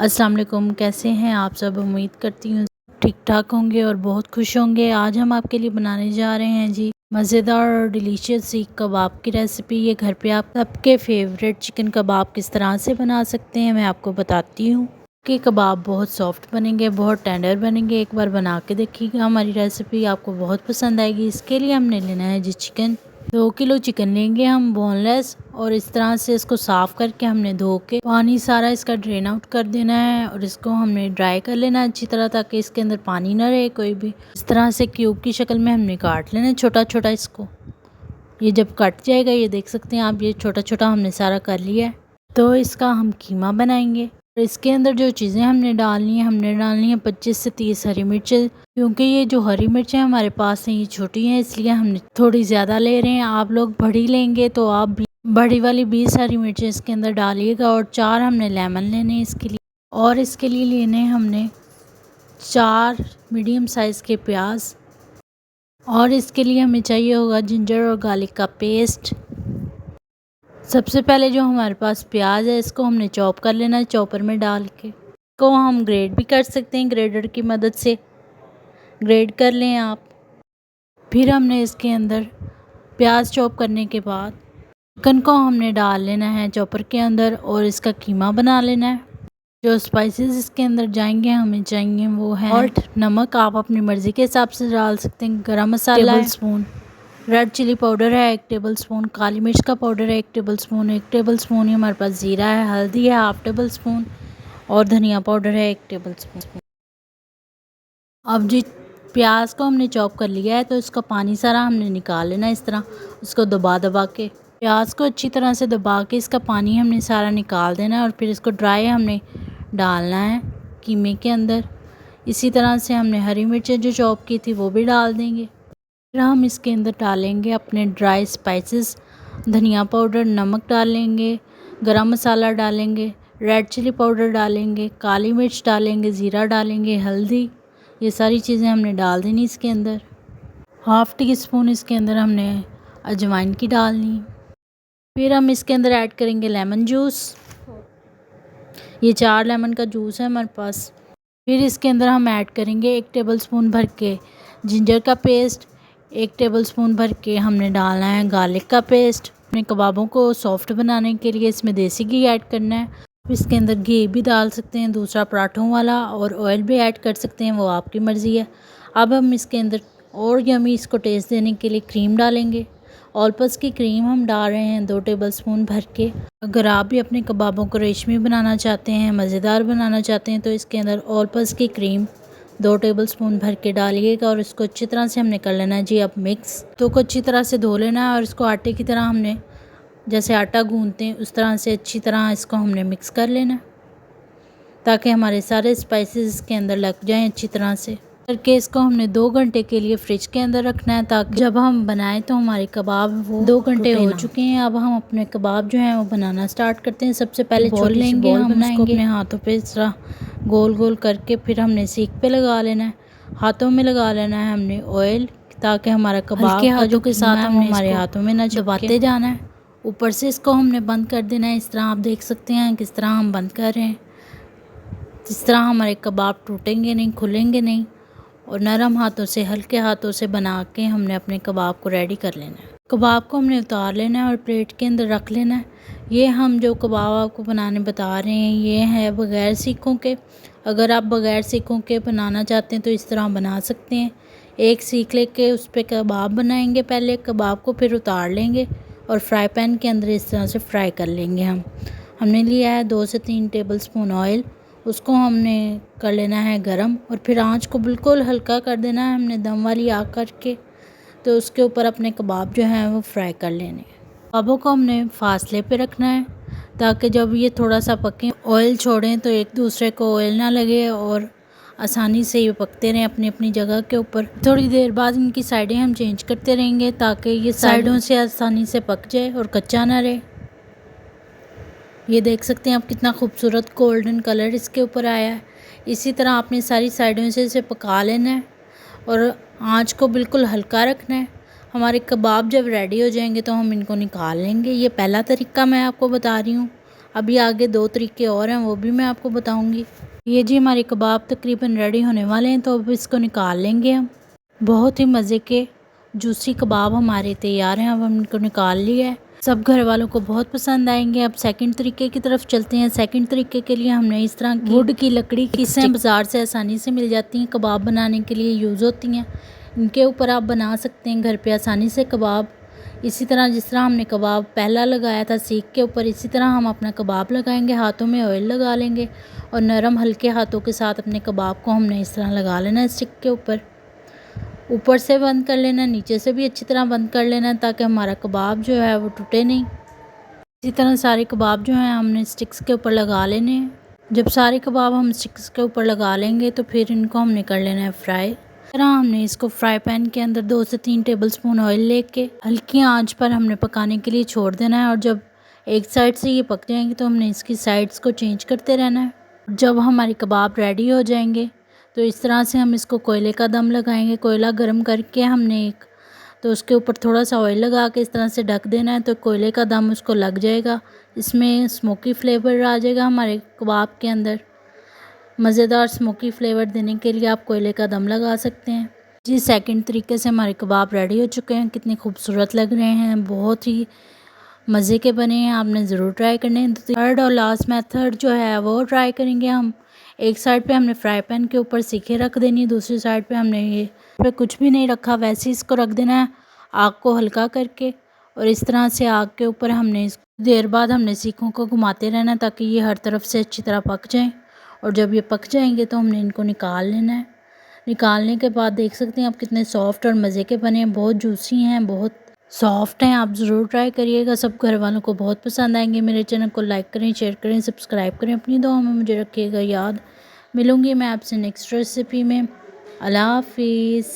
अस्सलाम वालेकुम, कैसे हैं आप सब। उम्मीद करती हूँ ठीक ठाक होंगे और बहुत खुश होंगे। आज हम आपके लिए बनाने जा रहे हैं जी मज़ेदार और डिलीशियस सीख कबाब की रेसिपी। ये घर पे आप सबके फेवरेट चिकन कबाब किस तरह से बना सकते हैं मैं आपको बताती हूँ कि कबाब बहुत सॉफ्ट बनेंगे, बहुत टेंडर बनेंगे। एक बार बना के देखिएगा, हमारी रेसिपी आपको बहुत पसंद आएगी। इसके लिए हमने लेना है जी चिकन। 2 किलो चिकन लेंगे हम बोनलेस, और इस तरह से इसको साफ़ करके हमने धो के पानी सारा इसका ड्रेन आउट कर देना है और इसको हमने ड्राई कर लेना है अच्छी तरह, ताकि इसके अंदर पानी ना रहे कोई भी। इस तरह से क्यूब की शक्ल में हमने काट लेना है छोटा छोटा इसको। ये जब कट जाएगा, ये देख सकते हैं आप, ये छोटा छोटा हमने सारा कर लिया है। तो इसका हम कीमा बनाएंगे। इसके अंदर जो चीज़ें हमने डालनी है 25 से 30 हरी मिर्चें, क्योंकि ये जो हरी मिर्चें हमारे पास हैं ये छोटी हैं, इसलिए हमने थोड़ी ज़्यादा ले रहे हैं। आप लोग बड़ी लेंगे तो आप भी बड़ी वाली 20 हरी मिर्चें इसके अंदर डालिएगा। और 4 हमने लेमन लेने हैं इसके लिए, और इसके लिए लेने हमने 4 मीडियम साइज़ के प्याज, और इसके लिए हमें चाहिए होगा जिंजर और गार्लिक का पेस्ट। सबसे पहले जो हमारे पास प्याज है इसको हमने चॉप कर लेना है चॉपर में डाल के। को हम ग्रेड भी कर सकते हैं, ग्रेडर की मदद से ग्रेड कर लें आप। फिर हमने इसके अंदर प्याज चॉप करने के बाद चिकन को हमने डाल लेना है चॉपर के अंदर और इसका कीमा बना लेना है। जो स्पाइसेस इसके अंदर जाएंगे हमें चाहिए वो है सॉल्ट, नमक आप अपनी मर्ज़ी के हिसाब से डाल सकते हैं, गरम मसाला 1 स्पून, रेड चिली पाउडर है 1 टेबल स्पून, काली मिर्च का पाउडर है 1 टेबल स्पून, 1 टेबल स्पून ही हमारे पास ज़ीरा है, हल्दी है 1/2 टेबल स्पून, और धनिया पाउडर है 1 टेबल स्पून। अब जी प्याज को हमने चॉप कर लिया है तो इसका पानी सारा हमने निकाल लेना है। इस तरह उसको दबा दबा के प्याज को अच्छी तरह से दबा के इसका पानी हमने सारा निकाल देना है, और फिर इसको ड्राई हमने डालना है कीमे के अंदर। इसी तरह से हमने हरी मिर्चें जो चॉप की थी वो भी डाल देंगे। फिर हम इसके अंदर डालेंगे अपने ड्राई स्पाइसेस, धनिया पाउडर, नमक डालेंगे, गरम मसाला डालेंगे, रेड चिली पाउडर डालेंगे, काली मिर्च डालेंगे, ज़ीरा डालेंगे, हल्दी, ये सारी चीज़ें हमने डाल देनी इसके अंदर। 1/2 टी स्पून इसके अंदर हमने अजवाइन की डालनी। फिर हम इसके अंदर ऐड करेंगे लेमन जूस, ये 4 लेमन का जूस है हमारे पास। फिर इसके अंदर हम ऐड करेंगे 1 टेबल स्पून भर के जिंजर का पेस्ट, 1 टेबल स्पून भर के हमने डालना है गार्लिक का पेस्ट। अपने कबाबों को सॉफ्ट बनाने के लिए इसमें देसी घी ऐड करना है। इसके अंदर घी भी डाल सकते हैं दूसरा पराठों वाला, और ऑयल भी ऐड कर सकते हैं, वो आपकी मर्ज़ी है। अब हम इसके अंदर और यमी इसको टेस्ट देने के लिए क्रीम डालेंगे। ऑलपस की क्रीम हम डाल रहे हैं 2 टेबल स्पून भर के। अगर आप भी अपने कबाबों को रेशमी बनाना चाहते हैं, मज़ेदार बनाना चाहते हैं, तो इसके अंदर ऑलपस की क्रीम 2 टेबल स्पून भर के डालिएगा, और इसको अच्छी तरह से हमने कर लेना है जी अब मिक्स। तो को अच्छी तरह से धो लेना है, और इसको आटे की तरह हमने जैसे आटा गूंथते हैं उस तरह से अच्छी तरह इसको हमने मिक्स कर लेना है, ताकि हमारे सारे स्पाइसेस इसके अंदर लग जाएं अच्छी तरह से। करके इसको हमने 2 घंटे के लिए फ्रिज के अंदर रखना है, ताकि जब हम बनाएं तो हमारे कबाब वो 2 घंटे हो चुके हैं। अब हम अपने कबाब जो हैं वो बनाना स्टार्ट करते हैं। सबसे पहले छोले लेंगे, हम इसको अपने हाथों पे इस तरह गोल गोल करके फिर हमने सीख पे लगा लेना है। हाथों में लगा लेना है हमने ऑयल, ताकि हमारा कबाब के हाथों के साथ हम हमारे हाथों में ना दबाते जाना है। ऊपर से इसको हमने बंद कर देना है। इस तरह आप देख सकते हैं किस तरह हम बंद कर रहे हैं। इस तरह हमारे कबाब टूटेंगे नहीं, खुलेंगे नहीं, और नरम हाथों से, हल्के हाथों से बना के हमने अपने कबाब को रेडी कर लेना है। कबाब को हमने उतार लेना है और प्लेट के अंदर रख लेना है। ये हम जो कबाब आपको बनाने बता रहे हैं ये है बग़ैर सीखों के। अगर आप बग़ैर सीखों के बनाना चाहते हैं तो इस तरह बना सकते हैं। एक सीख लेके उस पर कबाब बनाएंगे, पहले कबाब को फिर उतार लेंगे और फ्राई पैन के अंदर इस तरह से फ्राई कर लेंगे। हमने लिया है 2 से 3 टेबल स्पून ऑयल, उसको हमने कर लेना है गरम, और फिर आंच को बिल्कुल हल्का कर देना है हमने दम वाली आग करके। तो उसके ऊपर अपने कबाब जो हैं वो फ्राई कर लेने। कबाबों को हमने फासले पे रखना है, ताकि जब ये थोड़ा सा पकें, ऑयल छोड़ें तो एक दूसरे को ऑयल ना लगे और आसानी से ये पकते रहें अपनी अपनी जगह के ऊपर। थोड़ी देर बाद इनकी साइडें हम चेंज करते रहेंगे, ताकि ये साइडों से आसानी से पक जाए और कच्चा ना रहे। ये देख सकते हैं आप कितना खूबसूरत गोल्डन कलर इसके ऊपर आया है। इसी तरह आपने सारी साइडों से इसे पका लेना है और आंच को बिल्कुल हल्का रखना है। हमारे कबाब जब रेडी हो जाएंगे तो हम इनको निकाल लेंगे। ये पहला तरीका मैं आपको बता रही हूँ। अभी आगे 2 तरीके और हैं, वो भी मैं आपको बताऊंगी। ये जी हमारे कबाब तकरीबन रेडी होने वाले हैं, तो अब इसको निकाल लेंगे हम। बहुत ही मज़े के जूसी कबाब हमारे तैयार हैं। अब हम इनको निकाल लिया है, सब घर वालों को बहुत पसंद आएंगे। अब सेकंड तरीके की तरफ चलते हैं। सेकंड तरीके के लिए हमने इस तरह की वुड की लकड़ी की स्टिक बाज़ार से आसानी से मिल जाती हैं, कबाब बनाने के लिए यूज़ होती हैं। इनके ऊपर आप बना सकते हैं घर पे आसानी से कबाब। इसी तरह जिस तरह हमने कबाब पहला लगाया था सीख के ऊपर, इसी तरह हम अपना कबाब लगाएंगे। हाथों में ऑयल लगा लेंगे और नरम हल्के हाथों के साथ अपने कबाब को हमने इस तरह लगा लेना है स्टिक के ऊपर। ऊपर से बंद कर लेना, नीचे से भी अच्छी तरह बंद कर लेना, ताकि हमारा कबाब जो है वो टूटे नहीं। इसी तरह सारे कबाब जो हैं हमने स्टिक्स के ऊपर लगा लेने हैं। जब सारे कबाब हम स्टिक्स के ऊपर लगा लेंगे तो फिर इनको हमने कर लेना है फ्राई। इस तरह हमने इसको फ्राई पैन के अंदर 2 से 3 टेबलस्पून ऑयल लेके हल्की आंच पर हमने पकाने के लिए छोड़ देना है। और जब एक साइड से ये पक जाएंगे तो हमने इसकी साइड्स को चेंज करते रहना है। जब हमारे कबाब रेडी हो जाएंगे तो इस तरह से हम इसको कोयले का दम लगाएंगे। कोयला गर्म करके हमने तो उसके ऊपर थोड़ा सा ऑयल लगा के इस तरह से ढक देना है, तो कोयले का दम उसको लग जाएगा। इसमें स्मोकी फ्लेवर आ जाएगा हमारे कबाब के अंदर। मज़ेदार स्मोकी फ्लेवर देने के लिए आप कोयले का दम लगा सकते हैं जी। सेकंड तरीके से हमारे कबाब रेडी हो चुके हैं। कितने खूबसूरत लग रहे हैं, बहुत ही मज़े के बने हैं। आपने ज़रूर ट्राई करने हैं। थर्ड और लास्ट मेथड जो है वो ट्राई करेंगे हम। एक साइड पे हमने फ्राई पैन के ऊपर सीखे रख देनी है, दूसरी साइड पे हमने ये पे कुछ भी नहीं रखा, वैसे ही इसको रख देना है आग को हल्का करके। और इस तरह से आग के ऊपर हमने देर बाद हमने सीखों को घुमाते रहना ताकि ये हर तरफ से अच्छी तरह पक जाएं। और जब ये पक जाएंगे तो हमने इनको निकाल लेना है। निकालने के बाद देख सकते हैं आप कितने सॉफ्ट और मज़े के बने हैं, बहुत जूसी हैं, बहुत सॉफ्ट हैं। आप ज़रूर ट्राई करिएगा, सब घर वालों को बहुत पसंद आएंगे। मेरे चैनल को लाइक करें, शेयर करें, सब्सक्राइब करें। अपनी दुआ में मुझे रखिएगा याद। मिलूँगी मैं आपसे नेक्स्ट रेसिपी में। अल्लाह हाफिज़।